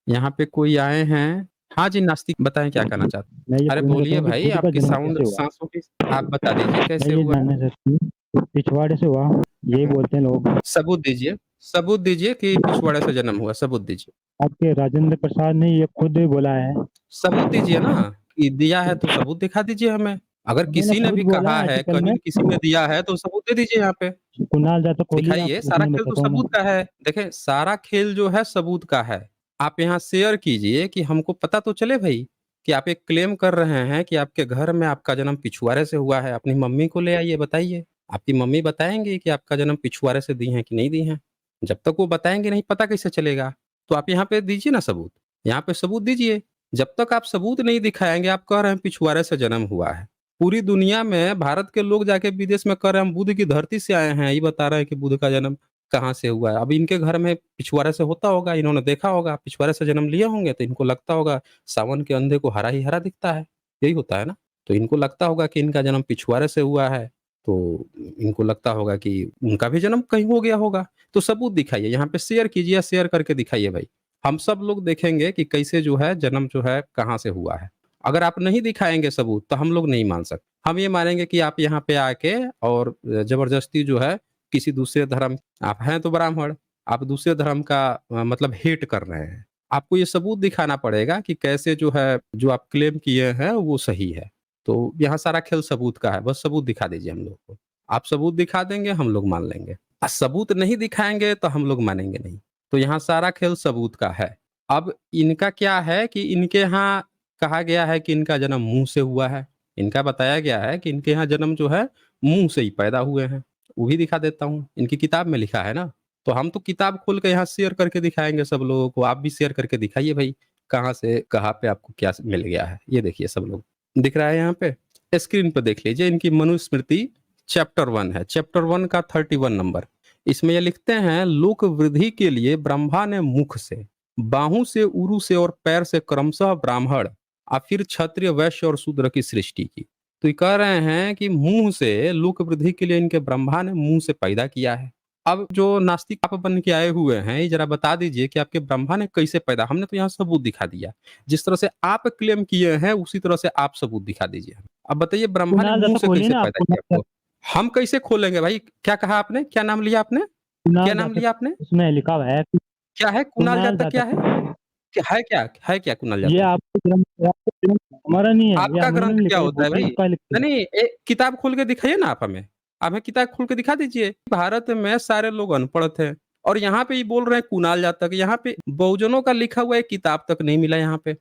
यहाँ पे कोई आए हैं। हाँ जी, नास्तिक बताएँ क्या कहना चाहते हैं? मैं ये अरे पूछना चाहता बोलिए हूँ कि भाई, बुद्ध का आपकी जन्म साउंड कैसे हुआ? साँसों की आप बता दीजिए मैं कैसे ये हुआ? जानना चाहती हूँ, पिछवाड़े से हुआ, यही बोलते हैं लोग। सबूत दीजिए कि पिछवाड़े से जन्म हुआ, सबूत दीजिए। आपके राजेंद्र प्रसाद ने ये खुद बोला है। सबूत दीजिए ना, कि दिया है तो सबूत दिखा दीजिए हमें। अगर उन्होंने किसी ने खुद भी बोला कहा है है, आर्टिकल में। कहीं किसी ने दिया है तो सबूत दे दीजिए यहाँ पे। कुणाल जाटव खोलिए आप, दिखाइए, सारा उसमें खेल तो बताता हूँ मैं। सबूत का है। देखें, सारा खेल जो है सबूत का है। आप यहाँ शेयर कीजिए कि हमको पता तो चले भई, कि आप एक क्लेम कर रहे हैं कि आपके घर में आपका जन्म पिछुआरे से हुआ है। अपनी मम्मी को ले आइए, बताइए। आपकी मम्मी बताएँगी कि आपका जन्म पिछुआरे से दी हैं कि नहीं दी हैं। जब तक वो बताएँगे नहीं, पता कैसे चलेगा? तो आप यहाँ पे दीजिए ना सबूत। यहाँ पे सबूत दीजिए। जब तक आप सबूत नहीं दिखाएँगे, आप कह रहे हैं पिछुआरे से जन्म हुआ है। पूरी दुनिया में भारत के लोग जाके विदेश में कह रहे हैं हम बुध की धरती से आए हैं, ये बता रहे हैं कि बुध का जन्म कहाँ से हुआ है। अब इनके घर में पिछवाड़े से होता होगा, इन्होंने देखा होगा, पिछवाड़े से जन्म लिए होंगे तो इनको लगता होगा सावन के अंधे को हरा ही हरा दिखता है, यही होता है ना? तो इनको लगता होगा कि इनका जन्म पिछवाड़े से हुआ है, तो इनको लगता होगा कि उनका भी जन्म कहीं हो गया होगा। तो सबूत दिखाइए, यहाँ पे शेयर कीजिए, शेयर करके दिखाइए भाई। हम सब लोग देखेंगे कि कैसे जो है जन्म जो है कहाँ से हुआ है। अगर आप नहीं दिखाएँगे सबूत तो हम लोग नहीं मान सकते। हम ये मानेंगे कि आप यहाँ पे आके और ज़बरदस्ती जो है किसी दूसरे धर्म, आप हैं तो ब्राह्मण, आप दूसरे धर्म का मतलब हेट कर रहे हैं। आपको ये सबूत दिखाना पड़ेगा कि कैसे जो है, जो आप क्लेम किए हैं वो सही है। तो यहाँ सारा खेल सबूत का है, बस सबूत दिखा दीजिए हम लोग को। आप सबूत दिखा देंगे, हम लोग मान लेंगे। सबूत नहीं दिखाएँगे तो हम लोग मानेंगे नहीं। तो यहाँ सारा खेल सबूत का है। अब इनका क्या है कि इनके यहाँ कहा गया है कि इनका जन्म मुँह से हुआ है। इनका बताया गया है कि इनके यहाँ जन्म जो है मुँह से ही पैदा हुए हैं। वो भी दिखा देता हूँ, इनकी किताब में लिखा है ना। तो हम तो किताब खोल के यहाँ शेयर करके दिखाएँगे सब लोगों को, आप भी शेयर करके दिखाइए भई, कहाँ से कहाँ पे आपको क्या मिल गया है। ये देखिए सब लोग, दिख रहा है यहाँ पे? स्क्रीन पे देख लीजिए, इनकी मनुस्मृति चैप्टर 1 है, चैप्टर 1 का 31 नंबर। इसमें ये लिखते हैं, लोक वृद्धि के लिए ब्रह्मा ने मुख से, बाहु से, उरु से और पैर से क्रमशः ब्राह्मण और फिर क्षत्रिय, वैश्य और शूद्र की सृष्टि की। तो ये कह रहे हैं कि मुंह से लोक वृद्धि के लिए इनके ब्रह्मा ने मुंह से पैदा किया है। अब जो नास्तिक आप बन के आए हुए हैं, ये जरा बता दीजिए कि आपके ब्रह्मा ने कैसे पैदा, हमने तो यहाँ सबूत दिखा दिया। जिस तरह से आप क्लेम किए हैं उसी तरह से आप सबूत दिखा दीजिए। अब बताइए ब्रह्मा ने कुणाल मुंह जाटव से खोलिए कैसे ना आप, पैदा किया आपको? हम कैसे खोलेंगे भाई? क्या कहा आपने? क्या नाम लिया आपने? क्या कुणाल नाम जाटव, लिया आपने? उसमें लिखा हुआ है कि क्या है? कुणाल कुणाल जातक क्या है? जाटव। क्या है क्या? है क्या कुणाल ये जातक? आपका ग्रंथ हमारा नहीं है, ये आपका हमने ग्रंथ नहीं क्या लिखा, ये होता है बुद्ध भाई? का लिखा है। नहीं, नहीं, किताब खोल के दिखाइए ना आप हमें। आप हमें किताब खोल के दिखा दीजिए। भारत में सारे लोग अनपढ़ थे और यहाँ पे ये बोल रहे हैं कुणाल जातक। यहाँ पे बहुजनों का लिखा हुआ एक किताब तक नहीं मिला यहाँ पे।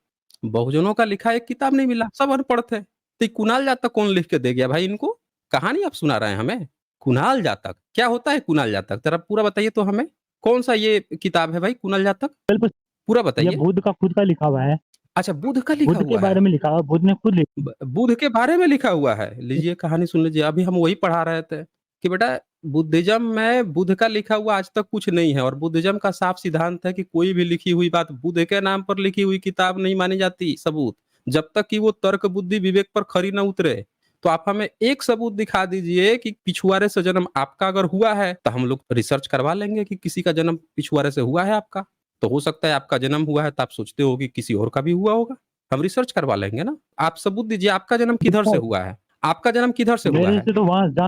बहुजनों का लिखा एक किताब नहीं मिला, सब अनपढ़ थे। तो ये कुणाल जातक कौन लिख के दे गया भाई इनको? कहानी आप सुना रहे हैं हमें? कुणाल जातक, क्या होता है कुणाल जातक? ज़रा पूरा बताइए तो हमें। कौन-सा ये किताब है भाई कुणाल जातक? बिल्कुल, पूरा ये बताइए। बुद्ध का खुद का लिखा हुआ है। अच्छा, बुध का लिखा बुद्ध के हुआ बारे है। में लिखा हुआ, बुद्ध ने खुद लिखा। बुध के बारे में लिखा हुआ है। लीजिए कहानी सुन लीजिए। अभी हम वही पढ़ा रहे थे कि बेटा बुद्धिज्म में बुध का लिखा हुआ आज तक कुछ नहीं है और बुद्धिज्म का साफ सिद्धांत है कि कोई भी लिखी हुई बात बुध के नाम पर लिखी हुई किताब नहीं मानी जाती सबूत, जब तक कि वो तर्क बुद्धि विवेक पर खरी न उतरे। तो आप हमें एक सबूत दिखा दीजिए कि पिछुआरे से जन्म आपका अगर हुआ है तो हम लोग रिसर्च करवा लेंगे कि किसी का जन्म पिछुआरे से हुआ है आपका। तो हो सकता है आपका जन्म हुआ है तो आप सोचते हो कि किसी और का भी हुआ होगा। हम रिसर्च करवा लेंगे ना। आप सबूत दीजिए, आपका जन्म किधर से हुआ है? आपका जन्म किधर से हुआ मेरे है? से तो वहाँ जहाँ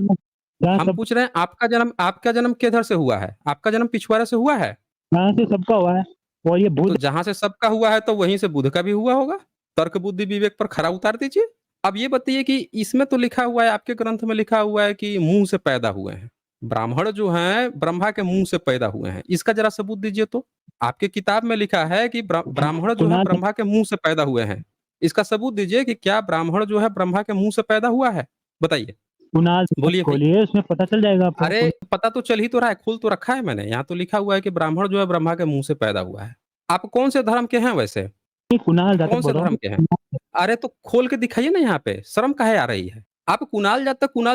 जहाँ हम सब, पूछ रहे हैं आपका जन्म किधर से हुआ है? आपका जन्म पिछवाड़ा से हुआ है? जहाँ से सबका हुआ है। और ये तो बुद्ध, जहाँ से सबका हुआ है तो वहीं से बुध का भी हुआ होगा। तर्क बुद्धि विवेक पर खरा उतार दीजिए। अब ये बताइए कि इसमें तो लिखा हुआ है, आपके ग्रंथ में लिखा हुआ है कि मुँह से पैदा हुए हैं। ब्राह्मण जो हैं ब्रह्मा के मुँह से पैदा हुए हैं। इसका ज़रा सबूत दीजिए तो। आपके किताब में लिखा है कि ब्राह्मण जो है कुणाल ब्रह्मा के मुँह से पैदा हुए हैं। इसका सबूत दीजिए कि क्या ब्राह्मण जो है ब्रह्मा के मुँह से पैदा हुआ है? बताइए। कुणाल बोलिए भाई। खोलिए, उसमें पता चल जाएगा आपको। अरे पता तो चल ही तो रहा है, खोल तो रखा है मैंने। यहाँ तो लिखा हुआ है कि ब्राह्मण जो है ब्रह्मा के मुँह से पैदा हुआ है। आप कौन से धर्म के हैं वैसे? कुणाल जाटव कौन से बोल रहा धर्म हूँ। के हैं? अरे तो खोल के दिखाइए ना यहाँ पे, शर्म काहे आ रही है? आप कुणाल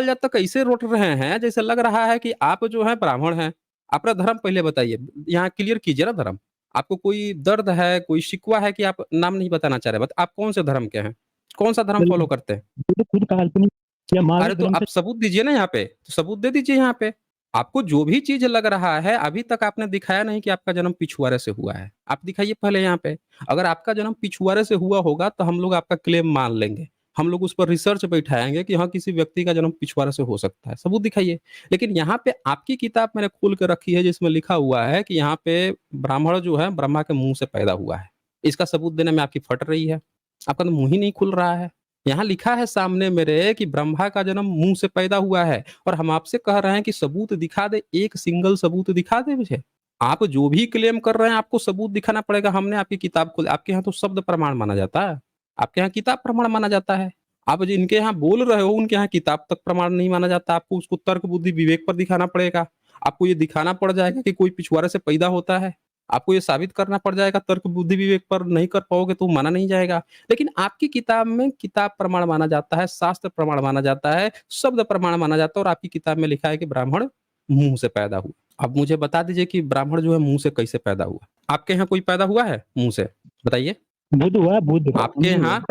जातक ऐसे रोट रहे हैं जैसे लग रहा है कि आप जो हैं ब्राह्मण हैं। अपना धर्म पहले बताइए, यहाँ क्लियर कीजिए ना धर्म। आपको कोई दर्द है, कोई शिकवा है कि आप नाम नहीं बताना चाह रहे? आप कौन से धर्म के हैं? कौन-सा धर्म फॉलो करते हैं? बुद्ध खुद काल्पनिक या महावीर अरे तो धर्म से। आप सबूत दीजिए ना यहाँ पे, तो सबूत दे दीजिए यहाँ पे। आपको जो भी चीज़ लग रहा है, अभी तक आपने दिखाया नहीं कि आपका जन्म पिछुआरे से हुआ है। आप दिखाइए पहले यहाँ पे। अगर आपका जन्म पिछुआरे से हुआ होगा, तो हम लोग आपका क्लेम मान लेंगे। हम लोग उस पर रिसर्च बैठाएँगे कि हाँ, किसी व्यक्ति का जन्म पिछुआरे से हो सकता है। सबूत दिखाइए। लेकिन यहाँ पे आपकी किताब मैंने खोल के रखी है, जिसमें लिखा हुआ है कि यहाँ पे ब्राह्मण जो है, ब्रह्मा के मुँह से पैदा हुआ है। इसका सबूत देने में आपकी फट रही है। आपका तो मुँह ही नहीं खुल रहा है। यहाँ लिखा है सामने मेरे कि ब्रह्मा का जन्म मुँह से पैदा हुआ है। और हम आपसे कह रहे हैं कि सबूत दिखा दे, एक सिंगल सबूत दिखा दे मुझे। आप जो भी क्लेम कर रहे हैं आपको सबूत दिखाना पड़ेगा। हमने आपकी किताब खोली, आपके यहाँ तो शब्द प्रमाण माना जाता है, आपके यहाँ किताब प्रमाण माना जाता है। आप जिनके यहाँ बोल रहे हो उनके यहाँ किताब तक प्रमाण नहीं माना जाता। आपको उसको तर्क बुद्धि विवेक पर दिखाना पड़ेगा। आपको ये दिखाना पड़ जाएगा कि कोई पिछुआरे से पैदा होता है। आपको ये साबित करना पड़ जाएगा, तर्क बुद्धि विवेक पर नहीं कर पाओगे तो माना नहीं जाएगा। लेकिन आपकी किताब में किताब प्रमाण माना जाता है, शास्त्र प्रमाण माना जाता है, शब्द प्रमाण माना जाता है और आपकी किताब में लिखा है कि ब्राह्मण मुँह से पैदा हुआ। अब मुझे बता दीजिए कि ब्राह्मण जो है मुँह से कैसे पैदा हुआ? आपके यहाँ कोई पैदा हुआ है मुँह से? बताइए। बुध हुआ, बुध। आपके यहाँ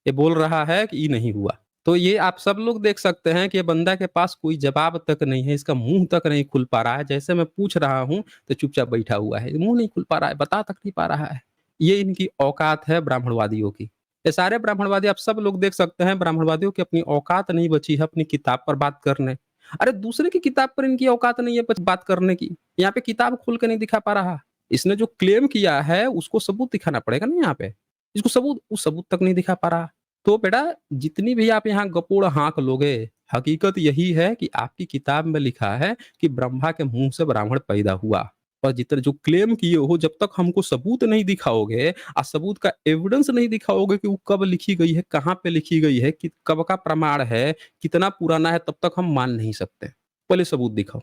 ये बोल रहा है कि ये नहीं हुआ। तो ये आप सब लोग देख सकते हैं कि ये बंदा के पास कोई जवाब तक नहीं है, इसका मुँह तक नहीं खुल पा रहा है। जैसे मैं पूछ रहा हूँ, तो चुपचाप बैठा हुआ है। मुँह नहीं खुल पा रहा है, बता तक नहीं पा रहा है। ये इनकी औकात है ब्राह्मणवादियों की। ये सारे ब्राह्मणवादी आप सब लोग देख सकते हैं, ब्राह्मणवादियों की अपनी औकात नहीं बची है अपनी किताब पर बात करने। अरे दूसरे की किताब पर इनकी औकात नहीं है बात करने की। यहाँ पे किताब खोल के नहीं दिखा पा रहा। इसने जो क्लेम किया है उसको सबूत दिखाना पड़ेगा ना यहाँ पे। इसको सबूत उस सबूत तक नहीं दिखा पा रहा। तो बेटा जितनी भी आप यहाँ गपोड़ हाँक लोगे, हकीकत यही है कि आपकी किताब में लिखा है कि ब्रह्मा के मुँह से ब्राह्मण पैदा हुआ। और जितने जो क्लेम किए हो जब तक हमको सबूत नहीं दिखाओगे, सबूत का एविडेंस नहीं दिखाओगे कि वो कब लिखी गई है, कहाँ पे लिखी गई है, कि कब का प्रमाण है, कितना पुराना है, तब तक हम मान नहीं सकते। पहले सबूत दिखाओ।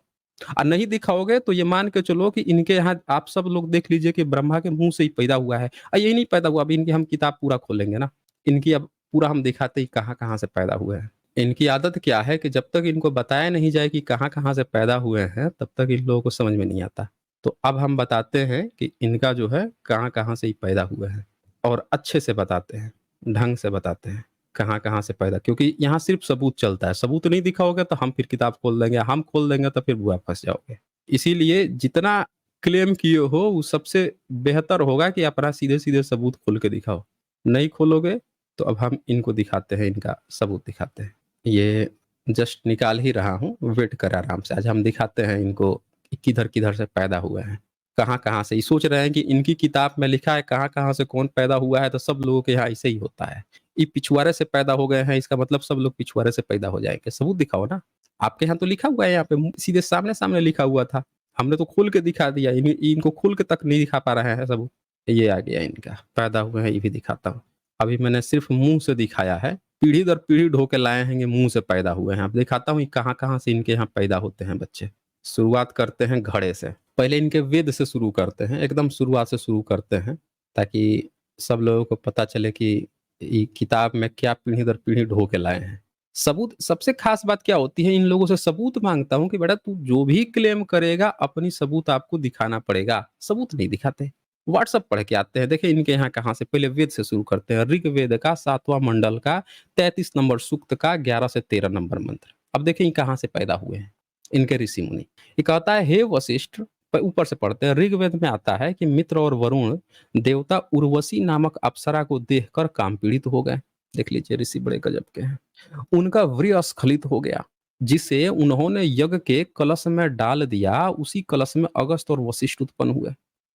नहीं दिखाओगे तो ये मान के चलो कि इनके यहाँ आप सब लोग देख लीजिए कि ब्रह्मा के मुँह से ही पैदा हुआ है। यही नहीं पैदा हुआ, अभी इनकी हम किताब पूरा खोलेंगे ना, इनकी अब पूरा हम दिखाते ही कहाँ-कहाँ से पैदा हुए हैं। इनकी आदत क्या है कि जब तक इनको बताया नहीं जाए कि कहाँ-कहाँ से पैदा हुए हैं, तब तक इन लोगों को समझ में नहीं आता। तो अब हम बताते हैं कि इनका जो है कहाँ-कहाँ से ये पैदा हुए हैं और अच्छे से बताते हैं, ढंग से बताते हैं, कहाँ-कहाँ से पैदा, क्योंकि यहाँ सिर्फ़ सबूत चलता है। सबूत नहीं दिखाओगे तो हम फिर किताब खोल देंगे, हम खोल देंगे तो फिर बुआ फँस जाओगे। इसीलिए जितना क्लेम किए हो वो सबसे बेहतर होगा कि अपना सीधे-सीधे सबूत खोल के दिखाओ। नहीं खोलोगे तो अब हम इनको दिखाते हैं, इनका सबूत दिखाते हैं। ये जस्ट निकाल ही रहा हूँ, वेट करें आराम से। आज हम दिखाते हैं इनको कि किधर-किधर से पैदा हुए हैं, कहाँ-कहाँ से। ये सोच रहे हैं कि इनकी किताब में लिखा है कहाँ-कहाँ से कौन पैदा हुआ है, तो सब लोगों के यहाँ ऐसे ही होता है। ये पिछुआरे से पैदा हो गए हैं, इसका मतलब सब लोग पिछुआरे से पैदा हो जाएँगे। सबूत दिखाओ ना। आपके यहाँ तो लिखा हुआ है, यहाँ पे सीधे सामने-सामने लिखा हुआ था। हमने तो खोल के दिखा दिया, इनको खोल के तक नहीं दिखा पा रहे हैं सबूत। ये आ गया इनका, पैदा हुए हैं ये भी दिखाता हूँ। अभी मैंने सिर्फ़ मुँह से दिखाया है, पीढ़ी दर पीढ़ी ढो के लाए हैं, ये मुँह से पैदा हुए हैं। अब दिखाता हूँ ये कहाँ-कहाँ से इनके यहाँ पैदा होते हैं बच्चे। शुरुआत करते हैं घड़े से। पहले इनके वेद से शुरू करते हैं, एकदम शुरुआत से शुरू करते हैं, ताकि सब लोगों को पता चले कि ये किताब में क्या पीढ़ी दर पीढ़ी ढो के लाए हैं। सबूत सबसे ख़ास बात क्या होती है, इन लोगों से सबूत माँगता हूँ कि बेटा तू जो भी क्लेम करेगा अपनी सबूत आपको दिखाना पड़ेगा। सबूत नहीं दिखाते। व्हाट्सएप पढ़ के आते हैं। देखिए इनके यहाँ कहाँ से, पहले वेद से शुरू करते हैं। ऋग्वेद का 7वाँ मंडल का 33 नंबर सूक्त का 11 से 13 नंबर मंत्र। अब देखिए ये कहाँ से पैदा हुए हैं, इनके ऋषि मुनि। ये कहता है हे वशिष्ठ, ऊपर से पढ़ते हैं। ऋग्वेद में आता है कि मित्र और वरुण देवता उर्वशी नामक अप्सरा को देखकर काम पीड़ित हो गए। देख लीजिए ऋषि बड़े गजब के हैं। उनका वीर्य स्खलित हो गया, जिसे उन्होंने यज्ञ के कलश में डाल दिया। उसी कलश में अगस्त और वशिष्ठ उत्पन्न हुए।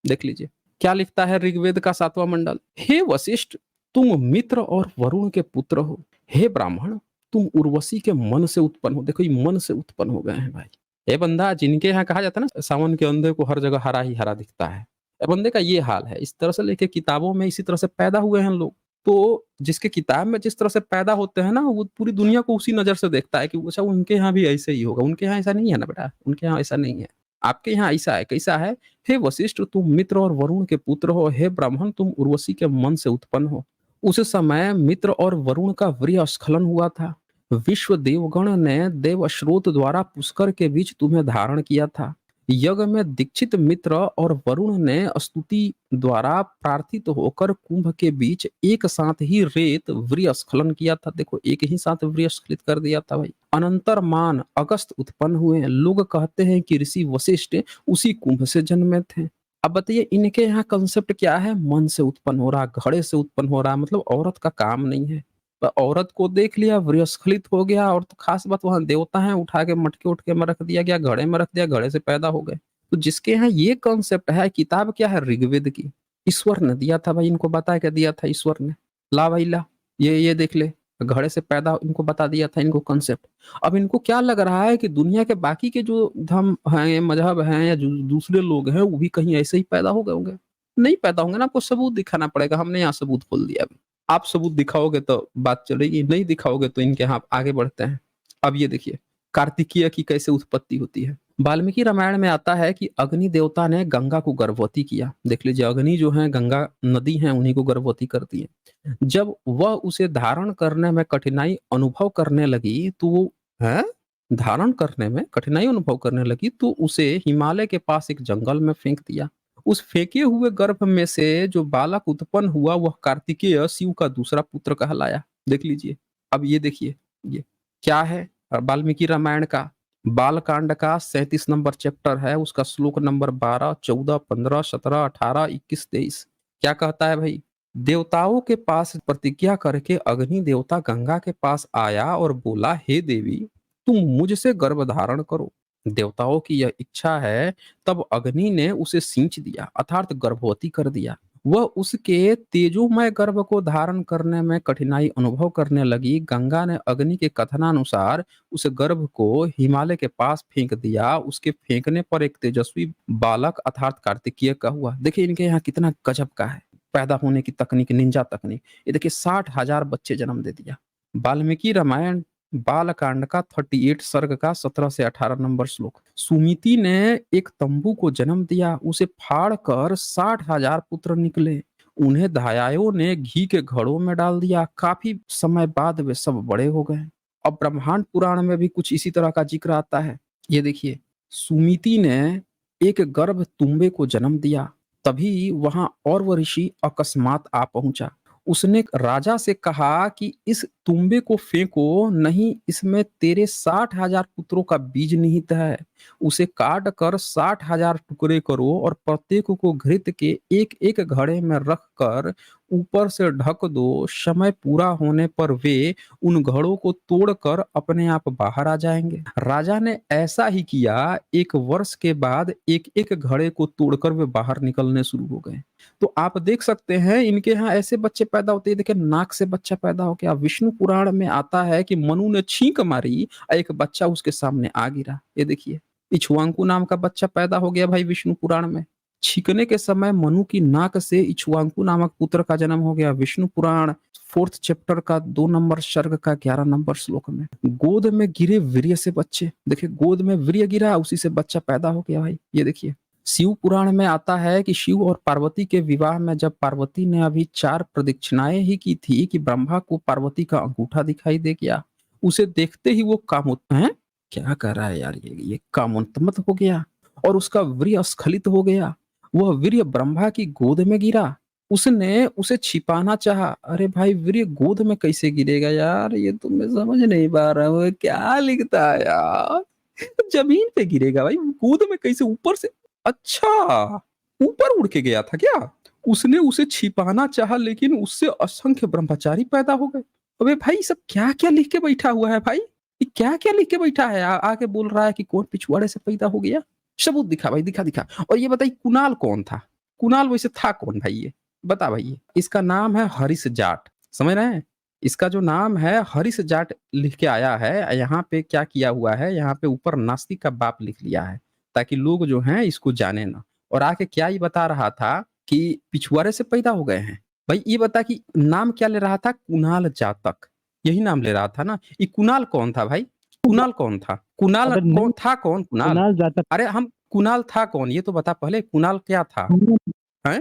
देख लीजिए क्या लिखता है ऋग्वेद का 7वां मंडल। हे वशिष्ठ, तुम मित्र और वरुण के पुत्र हो। हे ब्राह्मण, तुम उर्वशी के मन से उत्पन्न हो। देखो ये मन से उत्पन्न हो गए हैं भाई। ये बंदा जिनके यहाँ कहा जाता है ना सावन के अंधे को हर जगह हरा ही हरा दिखता है, ये बंदे का ये हाल है। इस तरह से लेके किताबों में इसी तरह से पैदा हुए हैं लोग। तो जिसके किताब में जिस तरह से पैदा होते हैं ना, वो पूरी दुनिया को उसी नज़र से देखता है कि अच्छा उनके यहाँ भी ऐसे ही होगा। उनके यहाँ ऐसा नहीं है ना बेटा, उनके यहाँ ऐसा नहीं है। आपके यहाँ ऐसा है, कैसा है? हे वशिष्ठ, तुम मित्र और वरुण के पुत्र हो। हे ब्राह्मण, तुम उर्वशी के मन से उत्पन्न हो। उस समय मित्र और वरुण का वीर्य स्खलन हुआ था। विश्व देवगण ने देव स्रोत द्वारा पुष्कर के बीच तुम्हें धारण किया था। यज्ञ में दीक्षित मित्र और वरुण ने स्तुति द्वारा प्रार्थित होकर कुंभ के बीच एक साथ ही रेत वृस्खलन किया था। देखो एक ही साथ वृस्खलित कर दिया था भाई। अनंतर मान अगस्त उत्पन्न हुए। लोग कहते हैं कि ऋषि वशिष्ठ उसी कुंभ से जन्मे थे। अब बताइए इनके यहाँ कंसेप्ट क्या है? मन से उत्पन्न हो रहा, घड़े से उत्पन्न हो रहा, मतलब औरत का काम नहीं है। तो औरत को देख लिया, वृस्खलित हो गया, और तो खास बात वहां देवता है, उठा के मटके उठके में रख दिया गया, घड़े में रख दिया, घड़े से पैदा हो गए। तो जिसके यहाँ ये कॉन्सेप्ट है, किताब क्या है? ऋग्वेद की। ईश्वर ने दिया था भाई, इनको बता के दिया था ईश्वर ने। ला भाई ला, ये देख ले, घड़े से पैदा इनको बता दिया था, इनको कॉन्सेप्ट। अब इनको क्या लग रहा है कि दुनिया के बाकी के जो धर्म हैं, मजहब हैं, या जो दूसरे लोग हैं, वो भी कहीं ऐसे ही पैदा हो गए होंगे। नहीं पैदा होंगे ना, आपको सबूत दिखाना पड़ेगा। हमने यहाँ सबूत खोल दिया अभी। आप सबूत दिखाओगे तो बात चलेगी, नहीं दिखाओगे तो इनके यहाँ आगे बढ़ते हैं। अब ये देखिए कार्तिकीय की कैसे उत्पत्ति होती है। वाल्मीकि रामायण में आता है कि अग्नि देवता ने गंगा को गर्भवती किया। देख लीजिए, अग्नि जो है गंगा नदी है, उन्हीं को गर्भवती करती है। जब वह उसे धारण करने में कठिनाई अनुभव करने लगी तो वो है धारण करने में कठिनाई अनुभव करने लगी तो उसे हिमालय के पास एक जंगल में फेंक दिया। उस फेंके हुए गर्भ में से जो बालक उत्पन्न हुआ वह कार्तिकेय शिव का दूसरा पुत्र कहलाया। देख लीजिए। अब ये देखिए, ये क्या है? वाल्मीकि रामायण का बालकांड का 37 नंबर चैप्टर है, उसका श्लोक नंबर 12, 14, 15, 17, 18, 21, 23। क्या कहता है भाई? देवताओं के पास प्रतिज्ञा करके अग्नि देवता गंगा के पास आया और बोला, हे देवी, तुम मुझसे गर्भ धारण करो। देवताओं की यह इच्छा है। तब अग्नि ने उसे सींच दिया, अर्थात गर्भवती कर दिया। वह उसके तेजोमय गर्भ को धारण करने में कठिनाई अनुभव करने लगी। गंगा ने अग्नि के कथनानुसार उस गर्भ को हिमालय के पास फेंक दिया। उसके फेंकने पर एक तेजस्वी बालक अर्थात कार्तिकीय का हुआ। देखिए इनके यहाँ कितना गजब का है पैदा होने की तकनीक, निंजा तकनीक। ये देखिए 60,000 बच्चे जन्म दे दिया। वाल्मीकि रामायण बालकांड का 38 सर्ग का 17 से 18 नंबर श्लोक। सुमिति ने एक तंबू को जन्म दिया, उसे फाड़ कर 60,000 पुत्र निकले। उन्हें धायाओं ने घी के घड़ों में डाल दिया। काफी समय बाद वे सब बड़े हो गए। अब ब्रह्मांड पुराण में भी कुछ इसी तरह का जिक्र आता है। ये देखिए, सुमिति ने एक गर्भ तुम्बे को जन्म दिया। तभी वहां और वह ऋषि अकस्मात आ पहुंचा। उसने राजा से कहा कि इस तुम्बे को फेंको नहीं, इसमें तेरे 60,000 पुत्रों का बीज निहित है। उसे काट कर 60,000 टुकड़े करो और प्रत्येक को घृत के एक एक घड़े में रख कर ऊपर से ढक दो। समय पूरा होने पर वे उन घड़ों को तोड़कर अपने आप बाहर आ जाएंगे। राजा ने ऐसा ही किया। 1 वर्ष के बाद एक एक घड़े को तोड़कर वे बाहर निकलने शुरू हो गए। तो आप देख सकते हैं इनके यहाँ ऐसे बच्चे पैदा होते हैं। देखिए नाक से बच्चा पैदा हो गया। विष्णु पुराण में आता है कि मनु ने छींक मारी, एक बच्चा उसके सामने आ गिरा। ये देखिए इक्ष्वाकु नाम का बच्चा पैदा हो गया भाई विष्णु पुराण में। छींकने के समय मनु की नाक से इक्ष्वाकु नामक पुत्र का जन्म हो गया। विष्णु पुराण 4th चैप्टर का 2 नंबर सर्ग का 11 नंबर श्लोक में। गोद में गिरे वीर्य से बच्चे। देखिए गोद में वीर्य गिरा, उसी से बच्चा पैदा हो गया भाई। ये देखिए शिव पुराण में आता है कि शिव और पार्वती के विवाह में जब पार्वती ने अभी 4 प्रदक्षिणाएं ही की थी कि ब्रह्मा को पार्वती का अंगूठा दिखाई दे गया। उसे देखते ही वो है क्या कर रहा है यार, ये कामोन्मत्त हो गया और उसका वीर्य स्खलित हो गया। वह वीर्य ब्रह्मा की गोद में गिरा। उसने उसे छिपाना चाहा। अरे भाई वीर्य गोद में कैसे गिरेगा यार, ये तो मैं समझ नहीं पा रहा हूँ क्या लिखता है यार। जमीन पे गिरेगा भाई, गोद में कैसे? ऊपर से? अच्छा, ऊपर उड़ के गया था क्या? उसने उसे छिपाना चाहा लेकिन उससे असंख्य ब्रह्मचारी पैदा हो गए। अबे भाई सब क्या क्या लिख के बैठा हुआ है भाई, ये क्या क्या लिख के बैठा है? आके बोल रहा है कि कौन पिछवाड़े से पैदा हो गया। सबूत दिखा भाई, दिखा दिखा। और ये बताइए कुणाल कौन था? कुणाल वैसे था कौन भाई? ये बता भाई। इसका नाम है हरीश जाट, समझ रहे हैं? इसका जो नाम है हरीश जाट लिख के आया है। यहाँ पे क्या किया हुआ है, यहाँ पे ऊपर नास्तिक का बाप लिख लिया है ताकि लोग जो हैं इसको जाने ना। और आके क्या ही बता रहा था कि पिछुआरे से पैदा हो गए हैं। भाई ये बता कि नाम क्या ले रहा था? कुणाल जातक, यही नाम ले रहा था ना। ये कुणाल कौन था भाई? कुणाल कौन था? कुणाल अगर नहीं कौन था? कौन कुणाल? कुणाल जातक, अरे हम कुणाल था कौन ये तो बता पहले, कुणाल क्या था? हैं?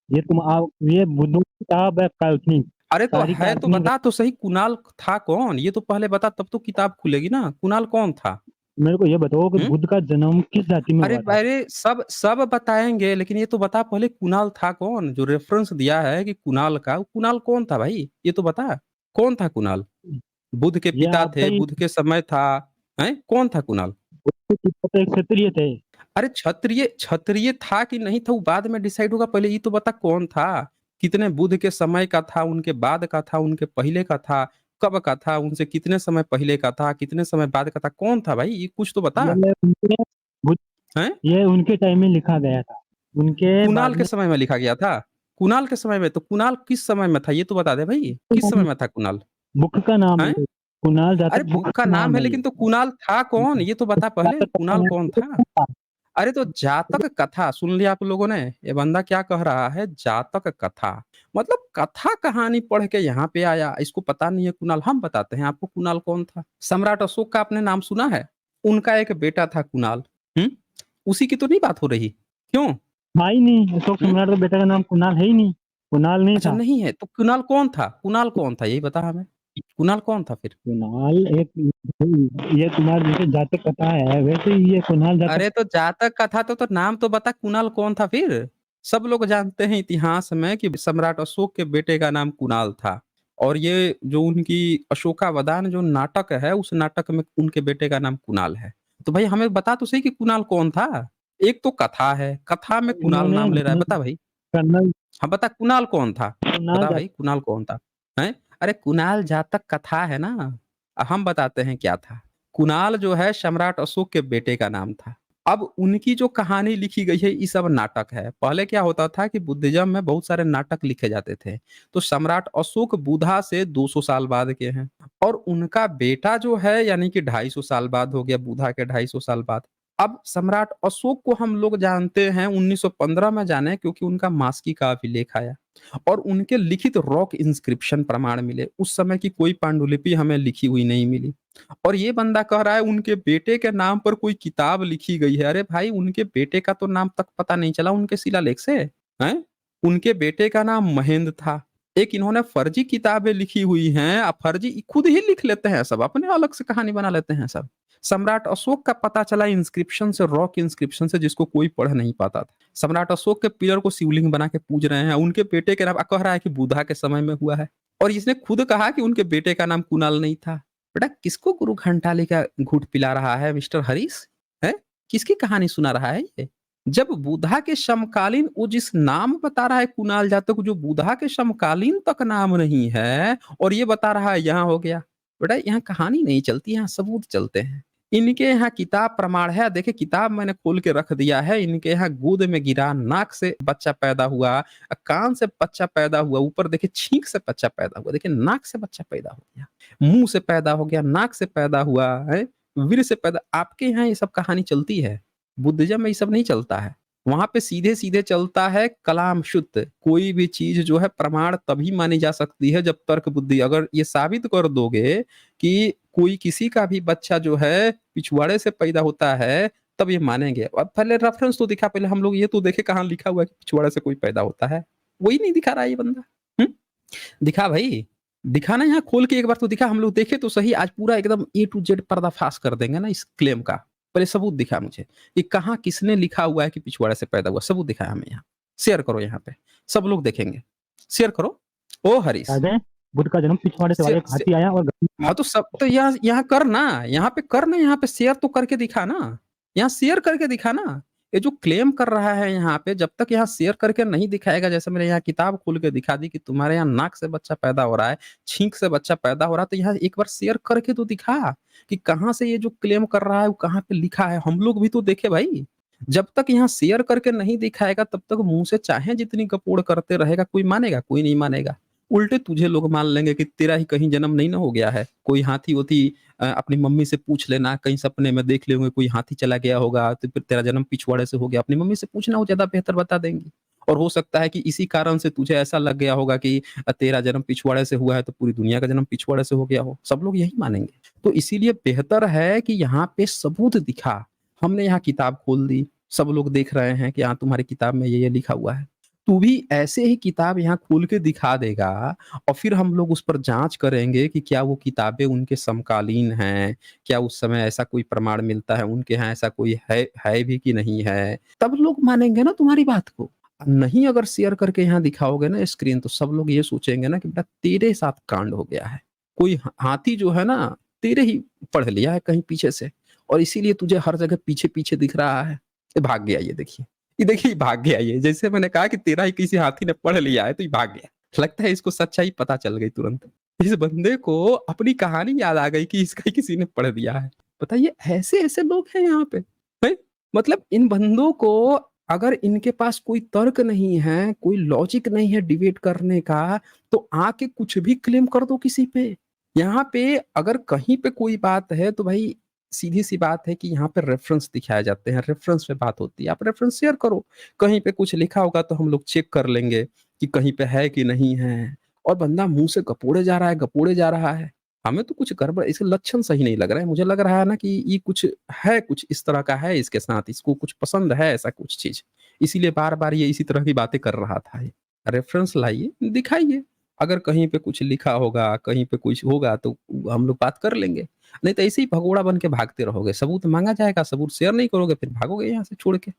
ये बुद्धू की किताब है काल्पनिक, अरे तो सारी है तो काल्पनिक बता तो सही, कुणाल था कौन ये तो पहले बता, तब तो किताब खुलेगी ना। कुणाल कौन था? मेरे को ये बताओ कि हुँ? बुद्ध का जन्म किस जाति में अरे हुआ था? अरे सब सब बताएँगे, लेकिन ये तो बता पहले कुणाल था कौन? जो रेफ़रेंस दिया है कि कुणाल का, वो कुणाल कौन था भाई? ये तो बता, कौन था कुणाल? बुद्ध के ये पिता आपका थे, ही बुद्ध के समय था, हैं? कौन था कुणाल? बुद्ध के पिता तो एक क्षत्रिय थे। अरे क्षत्रिय क्षत्रिय था कि नहीं था वो बाद में डिसाइड होगा, पहले ये तो बता कौन था? कितने बुद्ध के समय का था, उनके बाद का था, उनके पहले का था, कब का था, उनसे कितने समय पहले का था, कितने समय बाद का था, कौन था भाई? ये कुछ तो बता, ये उनके बुद्ध हैं? ये उनके टाइम में लिखा गया था। उनके कुणाल बाद के में समय में लिखा गया था? कुणाल के समय में, तो कुणाल किस समय में था ये तो बता दे भई, किस समय में था कुणाल? बुक का नाम है हैं? ये। कुणाल अरे जातक बुक बुक का का नाम नाम है है ये। लेकिन तो कुणाल था कौन? ये तो बता पहले, जातक कुणाल कौन कथा था? है। अरे तो जातक कथा सुन लिया आप लोगों ने? ये बंदा क्या कह रहा है जातक कथा। मतलब कथा कहानी पढ़ के यहाँ पे आया, इसको पता नहीं है कुणाल, हम बताते हैं आपको कुणाल कौन था। सम्राट अशोक का आपने नाम सुना है? उनका एक बेटा था कुणाल, हुँ? उसी की तो नहीं बात हो रही? क्यों? था ही नहीं, अशोक हुँ? सम्राट का बेटा का नाम कुणाल है ही नहीं। कुणाल नहीं अच्छा था। नहीं है, तो कुणाल कौन था? कुणाल कौन था यही बता हमें? कुणाल कौन था फिर? कुणाल एक ये तुम्हारे जैसे जातक कथा है, वैसे ही ये कुणाल जातक। अरे तो जातक का था तो नाम तो बता कुणाल कौन था फिर? सब लोग जानते हैं इतिहास में कि सम्राट अशोक के बेटे का नाम कुणाल था और ये जो उनकी अशोकावदान जो नाटक है, उस नाटक में उनके बेटे का नाम कुणाल है। तो भाई हमें बता तो सही कि कुणाल कौन था? एक तो कथा है, कथा में कुणाल इन्होंने नाम ले रहा है, बता भाई? कर्नल हाँ, बता कुणाल कौन था? कुणाल बता भाई जाटव कुणाल कौन था? हैं? अरे कुणाल जातक कथा है ना, हम बताते हैं क्या था। कुणाल जो है सम्राट अशोक के बेटे का नाम था। अब उनकी जो कहानी लिखी गई है ये सब नाटक है। पहले क्या होता था कि बुद्धिज़्म में बहुत सारे नाटक लिखे जाते थे। तो सम्राट अशोक बुद्धा से 200 साल बाद के हैं और उनका बेटा जो है यानी कि 250 साल बाद हो गया बुद्धा के 250 साल बाद। अब सम्राट अशोक को हम लोग जानते हैं 1915 में जाने क्योंकि उनका मास्की का अभिलेख आया और उनके लिखित रॉक इंस्क्रिप्शन प्रमाण मिले। उस समय की कोई पांडुलिपि हमें लिखी हुई नहीं मिली और ये बंदा कह रहा है उनके बेटे के नाम पर कोई किताब लिखी गई है। अरे भाई उनके बेटे का तो नाम तक पता नहीं चला उनके शिलालेख से, हैं? उनके बेटे का नाम महेंद्र था। एक इन्होंने फर्जी किताबें लिखी हुई हैं, फर्जी खुद ही लिख लेते हैं सब, अपने अलग से कहानी बना लेते हैं सब। सम्राट अशोक का पता चला इंस्क्रिप्शन से, रॉक इंस्क्रिप्शन से, जिसको कोई पढ़ नहीं पाता था। सम्राट अशोक के पिलर को शिवलिंग बना के पूज रहे हैं, उनके बेटे के नाम कह रहा है कि बुद्धा के समय में हुआ है और इसने खुद कहा कि उनके बेटे का नाम कुणाल नहीं था। बेटा किसको गुरु घंटाले का घूंट पिला रहा है मिस्टर हरीश? है? किसकी कहानी सुना रहा है ये? जब बुद्धा के समकालीन वो जिस नाम बता रहा है कुणाल जातक, जो बुद्धा के समकालीन तक नाम नहीं है और ये बता रहा है यहाँ हो गया। बेटा यहाँ कहानी नहीं चलती, यहाँ सबूत चलते हैं। इनके यहाँ किताब प्रमाण है, देखिए किताब मैंने खोल के रख दिया है। इनके यहाँ गोद में गिरा, नाक से बच्चा पैदा हुआ, कान से बच्चा पैदा हुआ, ऊपर देखिए छींक से बच्चा पैदा हुआ, देखिए नाक से बच्चा पैदा हो गया, मुंह से पैदा हो गया, नाक से पैदा हुआ है, वीर से पैदा। आपके यहाँ ये सब कहानी चलती है, बुद्धिज्म में ये सब नहीं चलता है। वहां पे सीधे सीधे चलता है कलाम शुद्ध। कोई भी चीज जो है प्रमाण तभी मानी जा सकती है जब तर्क बुद्धि, अगर ये साबित कर दोगे कि कोई किसी का भी बच्चा जो है पिछवाड़े से पैदा होता है तब ये मानेंगे। अब पहले रेफरेंस तो दिखा, पहले हम लोग ये तो देखे कहाँ लिखा हुआ है कि पिछवाड़े से कोई पैदा होता है। वही नहीं दिखा रहा है ये बंदा। हम्म? दिखा भाई, दिखा ना, यहाँ खोल के एक बार तो दिखा, हम लोग देखे तो सही। आज पूरा एकदम ए टू जेड पर्दाफाश कर देंगे ना इस क्लेम का। पहले सबूत दिखा मुझे कि कहाँ किसने लिखा हुआ है कि पिछवाड़े से पैदा हुआ, सबूत दिखाया हमें यहाँ। शेयर करो यहाँ पे, सब लोग देखेंगे। शेयर करो। ओ हरीश, याद है? बुद्ध का जन्म पिछवाड़े से हुआ, एक हाथी आया और हाँ तो सब तो यहाँ यहाँ कर ना, यहाँ पे कर ना, यहाँ पे शेयर तो करके दिखा ना, यहाँ शेयर करके दिखा ना। ये जो क्लेम कर रहा है यहाँ पे, जब तक यहाँ शेयर करके नहीं दिखाएगा, जैसे मैंने यहाँ किताब खोल के दिखा दी कि तुम्हारे यहाँ नाक से बच्चा पैदा हो रहा है, छींक से बच्चा पैदा हो रहा है, तो यहाँ एक बार शेयर करके तो दिखा कि कहाँ से ये जो क्लेम कर रहा है वो कहाँ पे लिखा है, हम लोग भी तो देखे भाई। जब तक यहाँ शेयर करके नहीं दिखाएगा तब तक मुंह से चाहे जितनी कपोड़ करते रहेगा, कोई मानेगा? कोई नहीं मानेगा। उल्टे तुझे लोग मान लेंगे कि तेरा ही कहीं जन्म नहीं ना हो गया है, कोई हाथी होती। अपनी मम्मी से पूछ लेना, कहीं सपने में देख लेंगे कोई हाथी चला गया होगा तो फिर तेरा जन्म पिछवाड़े से हो गया, अपनी मम्मी से पूछना, वो ज्यादा बेहतर बता देंगी। और हो सकता है कि इसी कारण से तुझे ऐसा लग गया होगा कि तेरा जन्म पिछवाड़े से हुआ है तो पूरी दुनिया का जन्म पिछवाड़े से हो गया हो, सब लोग यही मानेंगे। तो इसीलिए बेहतर है कि यहाँ पे सबूत दिखा। हमने यहाँ किताब खोल दी, सब लोग देख रहे हैं कि हाँ तुम्हारी किताब में ये लिखा हुआ है। तू भी ऐसे ही किताब यहाँ खोल के दिखा देगा और फिर हम लोग उस पर जाँच करेंगे कि क्या वो किताबें उनके समकालीन हैं, क्या उस समय ऐसा कोई प्रमाण मिलता है, उनके यहाँ ऐसा कोई है भी कि नहीं है, तब लोग मानेंगे ना तुम्हारी बात को। नहीं अगर शेयर करके यहाँ दिखाओगे ना स्क्रीन तो सब लोग ये सोचेंगे ना कि बेटा तेरे साथ कांड हो गया है। कोई हाथी जो है ना तेरे ही पढ़ लिया है कहीं पीछे से और इसीलिए तुझे हर जगह पीछे-पीछे दिख रहा है। ये भाग गया ये देखिए। ये देखिए भाग गया ये। जैसे मैंने कहा कि तेरा ही किसी हाथी ने पढ़ लिया है तो ये भाग गया। लगता है इसको सच्चाई पता चल गई तुरंत। इस बंदे को अपनी कहानी याद आ गई कि इसका ही किसी ने पढ़ दिया है। बताइए ऐसे-ऐसे लोग हैं यहाँ पे। हैं? मतलब इन बंदों को अगर इनके पास कोई तर्क नहीं है, कोई लॉजिक नहीं है डिबेट करने का, तो आके कुछ भी क्लेम कर दो किसी पे। यहाँ पे अगर कहीं पे कोई बात है तो भाई सीधी-सी बात है कि यहाँ पे रेफ़रेंस दिखाए जाते हैं, रेफ़रेंस पे बात होती है। आप रेफ़रेंस शेयर करो। कहीं पे कुछ लिखा होगा तो हम लोग चेक कर लेंगे कि कहीं पे है कि नहीं है। और बंदा मुँह से गपोड़े जा रहा है, गपोड़े जा रहा है। हमें तो कुछ गड़बड़ इसके लक्षण सही नहीं लग रहे हैं। मुझे लग रहा है ना कि ये कुछ है, कुछ इस तरह का है इसके साथ, इसको कुछ पसंद है ऐसा कुछ चीज़। इसीलिए बार-बार ये इसी तरह की बातें कर रहा था ये। रेफ़रेंस लाइए, दिखाइए। अगर कहीं पे कुछ लिखा होगा, कहीं पे कुछ होगा तो हम लोग बात कर लेंगे। नहीं तो ऐसे ही भगोड़ा बन के भागते रहोगे। सबूत माँगा जाएगा, सबूत शेयर नहीं करोगे फिर भागोगे यहाँ से छोड़ के।